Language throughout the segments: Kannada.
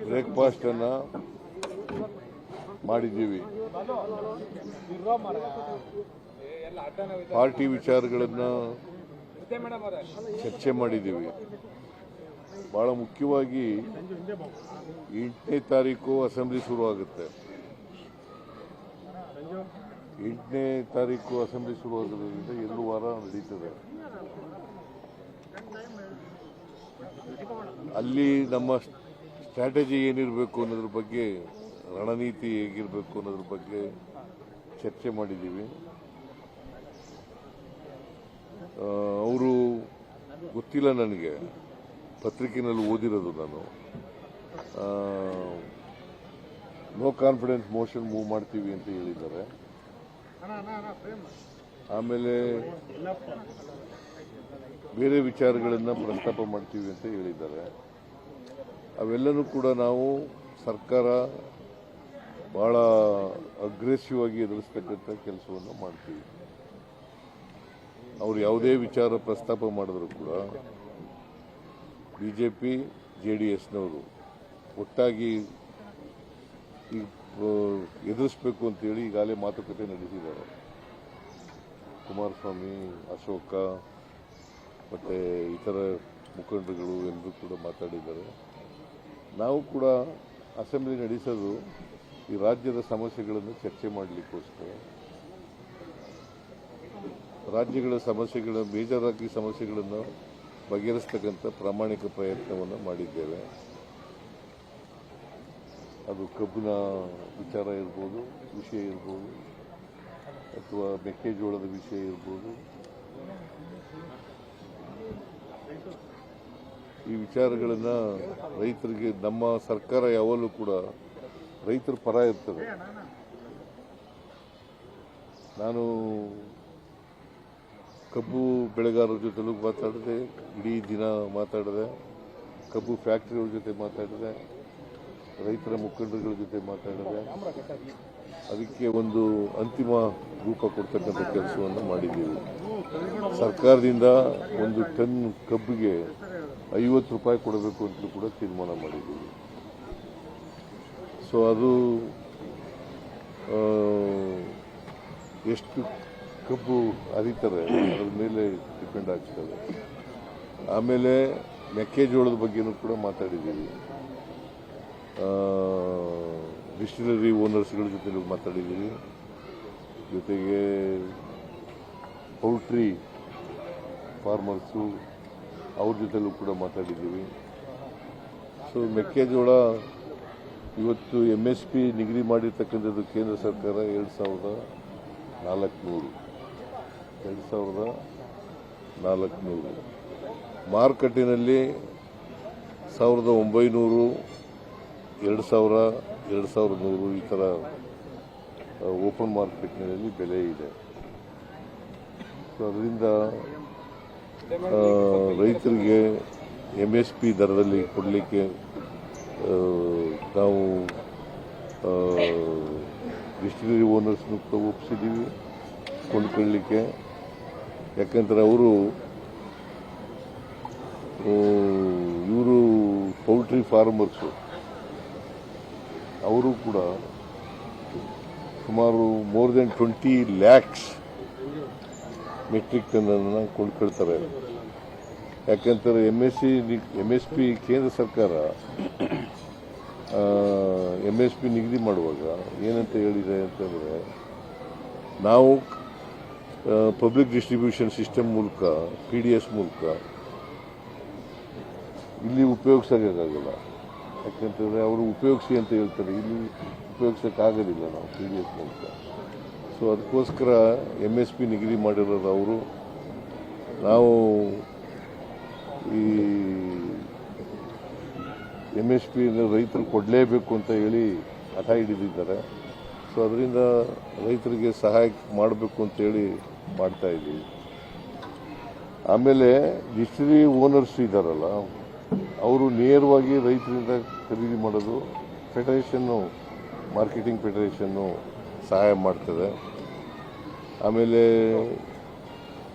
ಬ್ರೇಕ್ಫಾಸ್ಟನ್ನು ಮಾಡಿದ್ದೀವಿ. ಪಾರ್ಟಿ ವಿಚಾರಗಳನ್ನು ಚರ್ಚೆ ಮಾಡಿದ್ದೀವಿ. ಭಾಳ ಮುಖ್ಯವಾಗಿ 8ನೇ ತಾರೀಕು ಅಸೆಂಬ್ಲಿ ಶುರುವಾಗುತ್ತೆ. 8ನೇ ತಾರೀಕು ಅಸೆಂಬ್ಲಿ ಶುರುವಾಗೋದ್ರಿಂದ 2 ವಾರ ನಡೀತದೆ. ಅಲ್ಲಿ ನಮ್ಮ ಸ್ಟ್ರಾಟಜಿ ಏನಿರಬೇಕು ಅನ್ನೋದ್ರ ಬಗ್ಗೆ, ರಣನೀತಿ ಹೇಗಿರಬೇಕು ಅನ್ನೋದ್ರ ಬಗ್ಗೆ ಚರ್ಚೆ ಮಾಡಿದ್ದೀವಿ. ಅವರು ಗೊತ್ತಿಲ್ಲ ನನಗೆ, ಪತ್ರಿಕೆಯಲ್ಲಿ ಓದಿರೋದು ನಾನು. ನೋ ಕಾನ್ಫಿಡೆನ್ಸ್ ಮೋಷನ್ ಮೂವ್ ಮಾಡ್ತೀವಿ ಅಂತ ಹೇಳಿದ್ದಾರೆ. ಆಮೇಲೆ ಬೇರೆ ವಿಚಾರಗಳನ್ನು ಪ್ರಸ್ತಾಪ ಮಾಡ್ತೀವಿ ಅಂತ ಹೇಳಿದ್ದಾರೆ. ಅವೆಲ್ಲನೂ ಕೂಡ ನಾವು ಸರ್ಕಾರ ಬಹಳ ಅಗ್ರೆಸಿವ್ ಆಗಿ ಎದುರಿಸ್ತಕ್ಕಂಥ ಕೆಲಸವನ್ನು ಮಾಡ್ತೀವಿ. ಅವರು ಯಾವುದೇ ವಿಚಾರ ಪ್ರಸ್ತಾಪ ಮಾಡಿದ್ರು ಕೂಡ ಬಿಜೆಪಿ ಜೆಡಿಎಸ್ನವರು ಒಟ್ಟಾಗಿ ಎದುರಿಸಬೇಕು ಅಂತೇಳಿ ಈಗಾಗಲೇ ಮಾತುಕತೆ ನಡೆಸಿದ್ದಾರೆ. ಕುಮಾರಸ್ವಾಮಿ, ಅಶೋಕ ಮತ್ತು ಇತರ ಮುಖಂಡರುಗಳು ಎಲ್ಲರೂ ಕೂಡ ಮಾತಾಡಿದ್ದಾರೆ. ನಾವು ಕೂಡ ಅಸೆಂಬ್ಲಿ ನಡೆಸೋದು ಈ ರಾಜ್ಯದ ಸಮಸ್ಯೆಗಳನ್ನು ಚರ್ಚೆ ಮಾಡಲಿಕ್ಕೋಸ್ಕರ. ರಾಜ್ಯಗಳ ಸಮಸ್ಯೆಗಳ ಬೇಜಾರಾಗಿ ಸಮಸ್ಯೆಗಳನ್ನು ಬಗೆಹರಿಸ್ತಕ್ಕಂಥ ಪ್ರಾಮಾಣಿಕ ಪ್ರಯತ್ನವನ್ನು ಮಾಡಿದ್ದೇವೆ. ಅದು ಕಬ್ಬಿನ ವಿಚಾರ ಇರ್ಬೋದು, ವಿಷಯ ಇರ್ಬೋದು, ಅಥವಾ ಮೆಕ್ಕೆಜೋಳದ ವಿಷಯ ಇರ್ಬೋದು. ಈ ವಿಚಾರಗಳನ್ನು ರೈತರಿಗೆ ನಮ್ಮ ಸರ್ಕಾರ ಯಾವಾಗಲೂ ಕೂಡ ರೈತರ ಪರ ಇರ್ತದೆ. ನಾನು ಕಬ್ಬು ಬೆಳೆಗಾರರ ಜೊತೆಲೂ ಮಾತಾಡಿದೆ, ಇಡೀ ದಿನ ಮಾತಾಡಿದೆ. ಕಬ್ಬು ಫ್ಯಾಕ್ಟರಿಯವ್ರ ಜೊತೆ ಮಾತಾಡಿದೆ, ರೈತರ ಮುಖಂಡರುಗಳ ಜೊತೆ ಮಾತಾಡಿದೆ. ಅದಕ್ಕೆ ಒಂದು ಅಂತಿಮ ರೂಪ ಕೊಡ್ತಕ್ಕಂಥ ಕೆಲಸವನ್ನು ಮಾಡಿದ್ದೀವಿ. ಸರ್ಕಾರದಿಂದ 1 ಟನ್ ಕಬ್ಬಿಗೆ 50 ರೂಪಾಯಿ ಕೊಡಬೇಕು ಅಂತಲೂ ಕೂಡ ತೀರ್ಮಾನ ಮಾಡಿದ್ದೀವಿ. ಸೊ ಅದು ಎಷ್ಟು ಕಬ್ಬು ಹರಿತಾರೆ ಅದರ ಮೇಲೆ ಡಿಪೆಂಡ್ ಆಗ್ತದೆ. ಆಮೇಲೆ ಮೆಕ್ಕೆಜೋಳದ ಬಗ್ಗೆನೂ ಕೂಡ ಮಾತಾಡಿದ್ದೀವಿ. ಡಿಸ್ಟಿಲರಿ ಓನರ್ಸ್ಗಳ ಜೊತೆ ಮಾತಾಡಿದ್ದೀವಿ. ಜೊತೆಗೆ ಪೌಲ್ಟ್ರಿ ಫಾರ್ಮರ್ಸು ಅವ್ರ ಜೊತೆಲೂ ಕೂಡ ಮಾತಾಡಿದ್ದೀವಿ. ಸೊ ಮೆಕ್ಕೆಜೋಳ ಇವತ್ತು MSP ನಿಗದಿ ಮಾಡಿರ್ತಕ್ಕಂಥದ್ದು ಕೇಂದ್ರ ಸರ್ಕಾರ 2400 ಮಾರುಕಟ್ಟೆಯಲ್ಲಿ 1900, 2000, 2100 ಈ ಥರ ಓಪನ್ ಮಾರ್ಕೆಟ್ನಲ್ಲಿ ಬೆಲೆ ಇದೆ. ಸೊ ಅದರಿಂದ ರೈತರಿಗೆ MSP ದರದಲ್ಲಿ ಕೊಡಲಿಕ್ಕೆ ನಾವು ಡಿಸ್ಟಿಲರಿ ಓನರ್ಸ್ನು ಕೂಡ ಒಪ್ಪಿಸಿದ್ದೀವಿ ಕೊಂಡ್ಕೊಳ್ಳಲಿಕ್ಕೆ. ಯಾಕಂದರೆ ಇವರು ಪೌಲ್ಟ್ರಿ ಫಾರ್ಮರ್ಸು, ಅವರು ಕೂಡ ಸುಮಾರು ಮೋರ್ ದೆನ್ 20 lakhs ಮೆಟ್ರಿಕ್ ಟನ್ನನ್ನು ಕೊಂಡ್ಕೊಳ್ತಾರೆ. ಯಾಕಂತಾರೆ MSP ಕೇಂದ್ರ ಸರ್ಕಾರ MSP ನಿಗದಿ ಮಾಡುವಾಗ ಏನಂತ ಹೇಳಿದೆ ಅಂತಂದರೆ, ನಾವು ಪಬ್ಲಿಕ್ ಡಿಸ್ಟ್ರಿಬ್ಯೂಷನ್ ಸಿಸ್ಟಮ್ ಮೂಲಕ PDS ಮೂಲಕ ಇಲ್ಲಿ ಉಪಯೋಗಿಸೋಕ್ಕಾಗಲ್ಲ. ಯಾಕಂತಂದರೆ ಅವರು ಉಪಯೋಗಿಸಿ ಅಂತ ಹೇಳ್ತಾರೆ, ಇಲ್ಲಿ ಉಪಯೋಗಿಸೋಕ್ಕಾಗೋದಿಲ್ಲ ನಾವು PDS ಮೂಲಕ. ಸೊ ಅದಕ್ಕೋಸ್ಕರ MSP ನಿಗದಿ ಮಾಡಿರೋದು ಅವರು. ನಾವು ಈ MSP ರೈತರು ಕೊಡಲೇಬೇಕು ಅಂತ ಹೇಳಿ ಹಠ ಹಿಡಿದಿದ್ದಾರೆ. ಸೊ ಅದರಿಂದ ರೈತರಿಗೆ ಸಹಾಯ ಮಾಡಬೇಕು ಅಂತೇಳಿ ಮಾಡ್ತಾ ಇದ್ದೀವಿ. ಆಮೇಲೆ ಡಿಸ್ಟಿಲರಿ ಓನರ್ಸ್ ಇದ್ದಾರಲ್ಲ, ಅವರು ನೇರವಾಗಿ ರೈತರಿಂದ ಖರೀದಿ ಮಾಡೋದು. ಫೆಡರೇಷನ್ನು, ಮಾರ್ಕೆಟಿಂಗ್ ಫೆಡರೇಷನ್ನು ಸಹಾಯ ಮಾಡ್ತದೆ. ಆಮೇಲೆ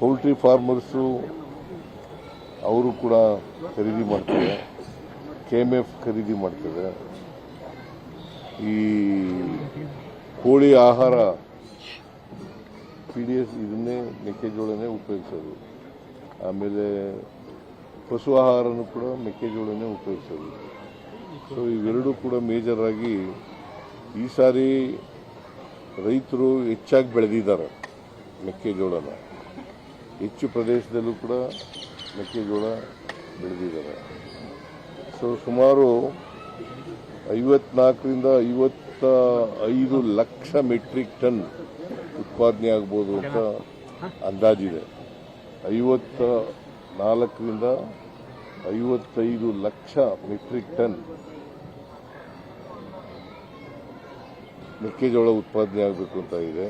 ಪೌಲ್ಟ್ರಿ ಫಾರ್ಮರ್ಸು ಅವರು ಕೂಡ ಖರೀದಿ ಮಾಡ್ತಾರೆ. KMF ಖರೀದಿ ಮಾಡ್ತದೆ. ಈ ಕೋಳಿ ಆಹಾರ PDS ಇದನ್ನೇ ಮೆಕ್ಕೆಜೋಳನೇ ಉಪಯೋಗಿಸೋದು. ಆಮೇಲೆ ಪಶು ಆಹಾರನೂ ಕೂಡ ಮೆಕ್ಕೆಜೋಳನೇ ಉಪಯೋಗಿಸೋದು. ಸೊ ಇವೆರಡೂ ಕೂಡ ಮೇಜರ್ ಆಗಿ ಈ ಸಾರಿ ರೈತರು ಹೆಚ್ಚಾಗಿ ಬೆಳೆದಿದ್ದಾರೆ ಮೆಕ್ಕೆಜೋಳನ. ಹೆಚ್ಚು ಪ್ರದೇಶದಲ್ಲೂ ಕೂಡ ಮೆಕ್ಕೆಜೋಳ ಬೆಳೆದಿದ್ದಾರೆ. ಸೊ ಸುಮಾರು 54ರಿಂದ 55 ಲಕ್ಷ ಮೆಟ್ರಿಕ್ ಟನ್ ಉತ್ಪಾದನೆ ಆಗ್ಬೋದು ಅಂತ ಅಂದಾಜಿದೆ. 54ರಿಂದ 55 ಲಕ್ಷ ಮೆಟ್ರಿಕ್ ಟನ್ ಮೆಕ್ಕೆಜೋಳ ಉತ್ಪಾದನೆ ಆಗಬೇಕು ಅಂತ ಇದೆ.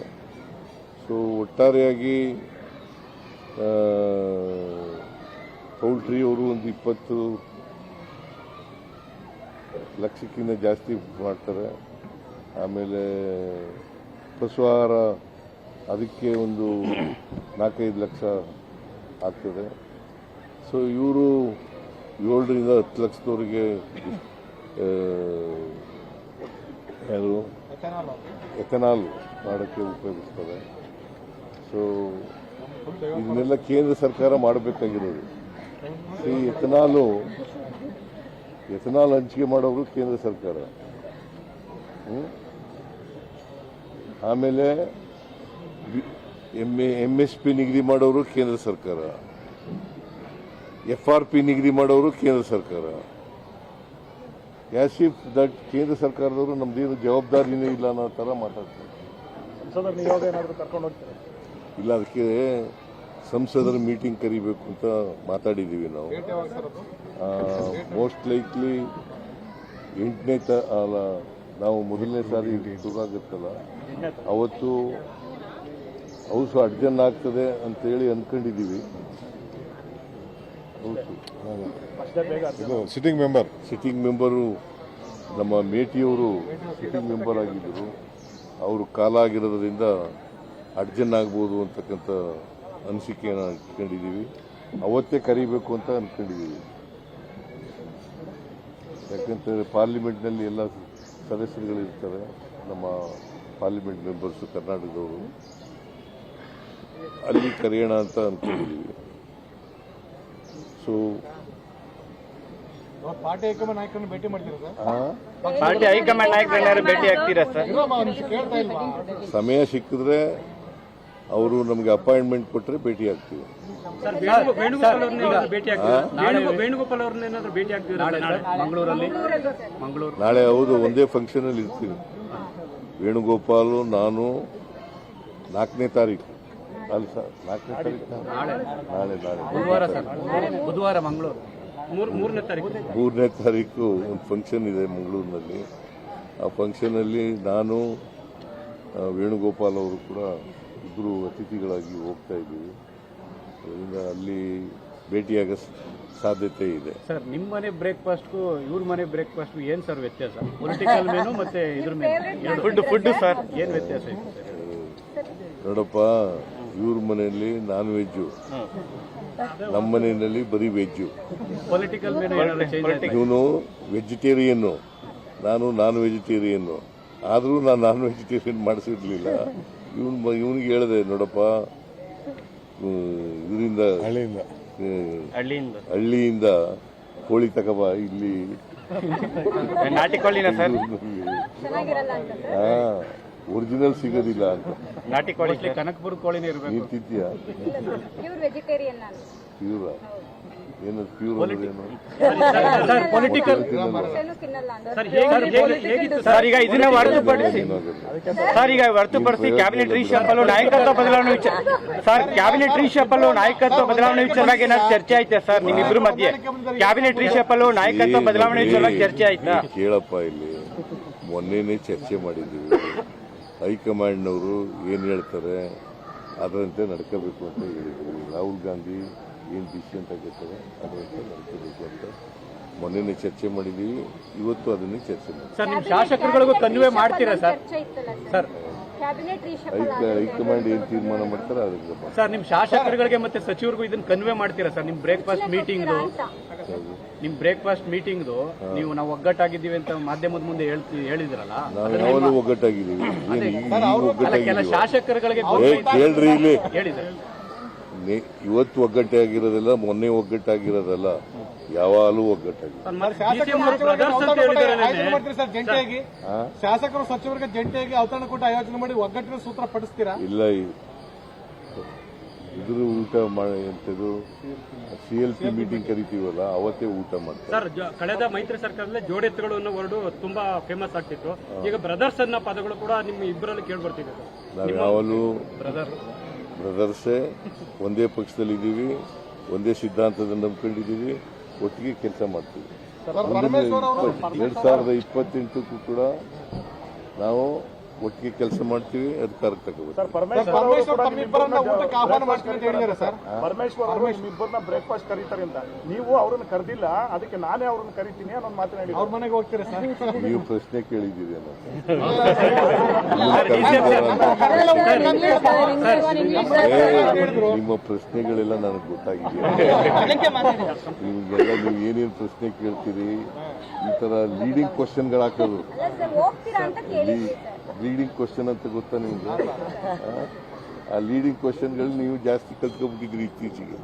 ಸೊ ಒಟ್ಟಾರೆಯಾಗಿ ಪೌಲ್ಟ್ರಿ ಅವರು ಒಂದು 20 ಲಕ್ಷಕ್ಕಿಂತ ಜಾಸ್ತಿ ಮಾಡ್ತಾರೆ. ಆಮೇಲೆ ಪಶು ಆಹಾರ ಅದಕ್ಕೆ ಒಂದು 4-5 ಲಕ್ಷ ಆಗ್ತದೆ. ಸೊ ಇವರು 7ರಿಂದ 10 ಲಕ್ಷದವರೆಗೆ ಯಾರು ಎಥನಾಲ್ ಮಾಡೋಕ್ಕೆ ಉಪಯೋಗಿಸ್ತಾರೆ. ಸೊ ಇದನ್ನೆಲ್ಲ ಕೇಂದ್ರ ಸರ್ಕಾರ ಮಾಡಬೇಕಾಗಿರೋದು. ಈ ಎಥನಾಲ್ ಹಂಚಿಕೆ ಮಾಡೋರು ಕೇಂದ್ರ ಸರ್ಕಾರ. ಆಮೇಲೆ MSP ನಿಗದಿ ಮಾಡೋರು ಕೇಂದ್ರ ಸರ್ಕಾರ, FRP ನಿಗದಿ ಮಾಡೋರು ಕೇಂದ್ರ ಸರ್ಕಾರ. ಆಸ್ ಇಫ್ ದಟ್ ಕೇಂದ್ರ ಸರ್ಕಾರದವರು ನಮ್ದೇನು ಜವಾಬ್ದಾರಿನೇ ಇಲ್ಲ ಅನ್ನೋ ಥರ ಮಾತಾಡ್ತಾರೆ. ಇಲ್ಲ, ಅದಕ್ಕೆ ಸಂಸದರ ಮೀಟಿಂಗ್ ಕರಿಬೇಕು ಅಂತ ಮಾತಾಡಿದ್ದೀವಿ ನಾವು. ಮೋಸ್ಟ್ ಲೈಕ್ಲಿ 8ನೇ ನಾವು ಮೊದಲನೇ ಸಾರಿ ಶುರುವಾಗುತ್ತಲ್ಲ ಅವತ್ತು ಹೌಸು ಅಡ್ಜನ್ ಆಗ್ತದೆ ಅಂತೇಳಿ ಅಂದ್ಕೊಂಡಿದ್ದೀವಿ. ಸಿಟ್ಟಿಂಗ್ ಮೆಂಬರು ನಮ್ಮ ಮೇಟಿಯವರು ಸಿಟ್ಟಿಂಗ್ ಮೆಂಬರ್ ಆಗಿದ್ದರು. ಅವರು ಕಾಲ ಆಗಿರೋದ್ರಿಂದ ಅಡ್ಜನ್ ಆಗ್ಬೋದು ಅಂತಕ್ಕಂಥ ಅನಿಸಿಕೆಯನ್ನು ಇಟ್ಕೊಂಡಿದ್ದೀವಿ. ಅವತ್ತೇ ಕರಿಬೇಕು ಅಂತ ಅಂದ್ಕೊಂಡಿದ್ದೀವಿ. ಯಾಕಂತಂದರೆ ಪಾರ್ಲಿಮೆಂಟ್ನಲ್ಲಿ ಎಲ್ಲ ಸದಸ್ಯರುಗಳಿರ್ತಾರೆ, ನಮ್ಮ ಪಾರ್ಲಿಮೆಂಟ್ ಮೆಂಬರ್ಸು ಕರ್ನಾಟಕದವರು. ಅಲ್ಲಿ ಕರೆಯೋಣ ಅಂತ ಅಂದ್ಕೊಂಡಿದ್ದೀವಿ. ಸೊ ಪಾರ್ಟಿ ಹೈಕಮಾಂಡ್ ನಾಯಕರನ್ನು ಭೇಟಿ ಮಾಡ್ತೀರಾ ಸರ್? ಪಾರ್ಟಿ ಹೈಕಮಾಂಡ್ ನಾಯಕರನ್ನ ಭೇಟಿ ಆಗ್ತೀರಾ ಸರ್? ಸಮಯ ಸಿಕ್ಕಿದ್ರೆ ಅವರು ನಮಗೆ ಅಪಾಯಿಂಟ್ಮೆಂಟ್ ಕೊಟ್ಟರೆ ಭೇಟಿ ಆಗ್ತೀವಿ. ವೇಣುಗೋಪಾಲ್ ಅವ್ರನ್ನೇನಾದ್ರೂ ಭೇಟಿ ಆಗ್ತೀರಾ ಮಂಗಳೂರಲ್ಲಿ? ನಾಳೆ ಹೌದು, ಒಂದೇ ಫಂಕ್ಷನ್ ಅಲ್ಲಿ ಇರ್ತೀವಿ. ವೇಣುಗೋಪಾಲ್, ನಾನು 4ನೇ ತಾರೀಕು ಅಲ್ಲ ಸರ್, 4ನೇ ತಾರೀಕು ನಾಳೆ ಬುಧವಾರ ಮಂಗಳೂರು 3ನೇ ತಾರೀಕು ಒಂದು ಫಂಕ್ಷನ್ ಇದೆ ಮಂಗಳೂರಿನಲ್ಲಿ. ಆ ಫಂಕ್ಷನಲ್ಲಿ ನಾನು ವೇಣುಗೋಪಾಲ್ ಅವರು ಕೂಡ ಇಬ್ಬರು ಅತಿಥಿಗಳಾಗಿ ಹೋಗ್ತಾ ಇದ್ದೀವಿ. ಅದರಿಂದ ಅಲ್ಲಿ ಭೇಟಿಯಾಗೋ ಸಾಧ್ಯತೆ ಇದೆ. ಸರ್, ನಿಮ್ಮ ಮನೆ ಬ್ರೇಕ್ಫಾಸ್ಟ್ಗೂ ಇವ್ರ ಮನೆ ಬ್ರೇಕ್ಫಾಸ್ಟ್ಗೂ ಏನು ಸರ್ ವ್ಯತ್ಯಾಸ? ಪೊಲಿಟಿಕಲ್ ಮೆನು ಮತ್ತೆ ಇದ್ರ ಮೆನು ಫುಡ್ ಸರ್ ಏನು ವ್ಯತ್ಯಾಸ ಇದೆ ಸರ್? ನೋಡಪ್ಪ, ಇವ್ರ ಮನೆಯಲ್ಲಿ ನಾನ್ ವೆಜ್ಜು, ನಮ್ಮ ಮನೆಯಲ್ಲಿ ಬರೀ ವೆಜ್ಜು. ಪೊಲಿಟಿಕಲ್ ಮೆನು ಇವನು ವೆಜಿಟೇರಿಯನ್ನು, ನಾನು ನಾನ್ ವೆಜಿಟೇರಿಯನ್ನು. ಆದರೂ ನಾನು ನಾನ್ ವೆಜಿಟೇರಿಯನ್ ಮಾಡಿಸಿರ್ಲಿಲ್ಲ. ಇವನಿಗೆ ಹೇಳಿದೆ, ನೋಡಪ್ಪ, ಇದರಿಂದ ಹಳ್ಳಿಯಿಂದ ಕೋಳಿ ತಗೋಬಾ, ಇಲ್ಲಿ ನಾಟಿ ಕೋಳಿನ ಸರ್ ಒರಿಜಿನಲ್ ಸಿಗೋದಿಲ್ಲ ಅಂತ. ನಾಟಿ ಕೋಳಿ ಕನಕಪುರ ಕೋಳಿನೇ ಇರಬೇಕು. ನೀನು ತಿಂತೀಯಾ? ಪ್ಯೂರ ಏನು? ಪ್ಯೂರ್ ಅಂದ್ರೇನು? ಪೊಲಿಟಿಕಲ್ ಸರ್, ಈಗ ಇದನ್ನ ಹೊರತುಪಡಿಸಿ ಕ್ಯಾಬಿನೆಟ್ ರೀಶಫಲ್ ನಾಯಕತ್ವ ಬದಲಾವಣೆ ವಿಚಾರ ಸರ್, ಕ್ಯಾಬಿನೆಟ್ ರೀಶಫಲ್ ನಾಯಕತ್ವ ಬದಲಾವಣೆ ವಿಚಾರವಾಗಿ ಏನಾದ್ರು ಚರ್ಚೆ ಆಯ್ತಾ ಸರ್ ನಿಮ್ಮಿಬ್ಬರ ಮಧ್ಯೆ? ಕ್ಯಾಬಿನೆಟ್ ರೀಶಫಲ್ ನಾಯಕತ್ವ ಬದಲಾವಣೆ ವಿಚಾರವಾಗಿ ಚರ್ಚೆ ಆಯ್ತಾ? ಕೇಳಪ್ಪ, ಇಲ್ಲಿ ಮೊನ್ನೆನೇ ಚರ್ಚೆ ಮಾಡಿದ್ದೀವಿ. ಹೈಕಮಾಂಡ್ನವರು ಏನು ಹೇಳ್ತಾರೆ ಅದರಂತೆ ನಡ್ಕೋಬೇಕು ಅಂತ ಹೇಳಿದ್ವಿ. ರಾಹುಲ್ ಗಾಂಧಿ ಏನು ಡಿಸಿಷನ್ ತಗೋತಾರೆ ಅದರಂತೆ ನಡ್ಕೋಬೇಕು ಅಂತ ಮೊನ್ನೆನೇ ಚರ್ಚೆ ಮಾಡಿದ್ದೀವಿ. ಇವತ್ತು ಅದನ್ನೇ ಚರ್ಚೆ ಮಾಡಿ ಸರ್, ನಿಮ್ಮ ಶಾಸಕರುಗಳಿಗೂ ಕನ್ವೆ ಮಾಡ್ತೀರಾ ಸರ್? ಸರ್, ಕ್ಯಾಬಿನೆಟ್ ರೀಶಫಲ್ ಆಗುತ್ತೆ. ಹೈಕಮಾಂಡ್ ಏನ್ ತೀರ್ಮಾನ ಮಾಡ್ತಾರೆ ಅದಕ್ಕೆ ಬಾ. ಸರ್ ನಿಮ್ ಶಾಸಕರುಗಳಿಗೆ ಮತ್ತೆ ಸಚಿವರಿಗೂ ಇದನ್ನ ಕನ್ವೆ ಮಾಡ್ತೀರಾ ಸರ್? ನಿಮ್ ಬ್ರೇಕ್ಫಾಸ್ಟ್ ಮೀಟಿಂಗ್ ನಿಮ್ ಬ್ರೇಕ್ಫಾಸ್ಟ್ ಮೀಟಿಂಗ್ ನೀವು ನಾವು ಒಗ್ಗಟ್ಟಾಗಿದ್ದೀವಿ ಅಂತ ಮಾಧ್ಯಮದ ಮುಂದೆ ಹೇಳಿದ್ರಲ್ಲ, ನಾವು ಯಾವಾಗಲೂ ಒಗ್ಗಟ್ಟಾಗಿದ್ದೀವಿ. ಏನ್ ಈಗ ಕೆಲ ಒಗ್ಗಟ್ಟಾಗಿದ್ದೀವಿ? ಶಾಸಕರುಗಳಿಗೆ ಕೇಳ್ರಿ ಇಲ್ಲಿ, ಹೇಳಿದ್ದಾರೆ. ಇವತ್ತು ಒಗ್ಗಟ್ಟಾಗಿರೋದಲ್ಲ, ಮೊನ್ನೆ ಒಗ್ಗಟ್ಟಾಗಿರೋದಲ್ಲ, ಯಾವಾಗಲೂ ಒಗ್ಗಟ್ಟಾಗಿದೆ. ಆಯೋಜನೆ ಮಾಡ್ತೀರಿ ಸರ್ ಜಂಟಿಯಾಗಿ? ಶಾಸಕರು ಸಚಿವರಿಗೆ ಜಂಟಿಯಾಗಿ ಅವತರಣ ಕೂಟ ಆಯೋಜನೆ ಮಾಡಿ ಒಗ್ಗಟ್ಟಿನ ಸೂತ್ರ ಪಡಿಸ್ತೀರಾ? ಇಲ್ಲ, ಇದ್ರ ಊಟ ಎಂತದು CLP ಮೀಟಿಂಗ್ ಕರಿತೀವಲ್ಲ, ಅವತ್ತೇ ಊಟ ಮಾಡ್ತಾರೆ. ಸರ್ ಕಳೆದ ಮೈತ್ರಿ ಸರ್ಕಾರದಲ್ಲಿ ಜೋಡೆತ್ತುಗಳು ಅನ್ನೋ ವರ್ಡು ತುಂಬಾ ಫೇಮಸ್ ಆಗ್ತಿತ್ತು. ಈಗ ಬ್ರದರ್ಸ್ ಅನ್ನೋ ಪದಗಳು ಕೂಡ ನಿಮ್ಮ ಇಬ್ಬರಲ್ಲಿ ಕೇಳ್ಬರ್ತಿದೆ. ನಾವು ಯಾವಾಗಲೂ ಬ್ರದರ್ ಬ್ರದರ್ಸೇ, ಒಂದೇ ಪಕ್ಷದಲ್ಲಿ ಇದ್ದೀವಿ, ಒಂದೇ ಸಿದ್ಧಾಂತದಲ್ಲಿ ನಂಬ್ಕೊಂಡಿದ್ದೀವಿ, ಒಟ್ಟಿಗೆ ಕೆಲಸ ಮಾಡ್ತೀವಿ. 2028ಕ್ಕೂ ಕೂಡ ನಾವು ಒಟ್ಟಿಗೆ ಕೆಲಸ ಮಾಡ್ತೀವಿ, ಅಧಿಕಾರಕ್ಕೆ ತಗೋಬೇಕು. ಪರಮೇಶ್ವರ್ ತಮ್ಮಿಬ್ಬರನ್ನ ಊಟಕ್ಕೆ ಆಹ್ವಾನ ಮಾಡ್ತೀನಿ ಅಂತ ಹೇಳಿದ್ದಾರೆ ಸರ್. ಪರಮೇಶ್ವರ್ ನಿಮ್ಮಿಬ್ಬರನ್ನ ಬ್ರೇಕ್ಫಾಸ್ಟ್ ಕರೀತಾರೆ ಅಂತ ನೀವು ಅವ್ರನ್ನ ಕರೆದಿಲ್ಲ, ಅದಕ್ಕೆ ನಾನೇ ಅವ್ರನ್ನ ಕರಿತೀನಿ ಅನ್ನೋ ಮಾತನಾಡಿ ಅವ್ರ ಮನೆಗೆ ಹೋಗ್ತೀರಾ ಸರ್? ನೀವು ಪ್ರಶ್ನೆ ಕೇಳಿದ್ದೀರಿ ಅನ್ನೋ ನಿಮ್ಮ ಪ್ರಶ್ನೆಗಳೆಲ್ಲ ನನಗೆ ಗೊತ್ತಾಗಿದೆ. ನಿಮಗೆಲ್ಲ ನೀವು ಏನೇನು ಪ್ರಶ್ನೆ ಕೇಳ್ತೀರಿ, ಈ ತರ ಲೀಡಿಂಗ್ ಕ್ವಶನ್ಗಳು ಹಾಕೋದು. ಹೋಗ್ತೀರಾ ಅಂತ ಕೇಳಿದ್ವಿ ಸರ್. ಲೀಡಿಂಗ್ ಕ್ವಶನ್ ಅಂತ ಗೊತ್ತಾ ನಿಮ್ಗೆ? ಆ ಲೀಡಿಂಗ್ ಕ್ವಶನ್ಗಳು ನೀವು ಜಾಸ್ತಿ ಕಲ್ತ್ಕೊಂಡ್ಬಿಟ್ಟಿದ್ರಿ ಇತ್ತೀಚೆಗೆ.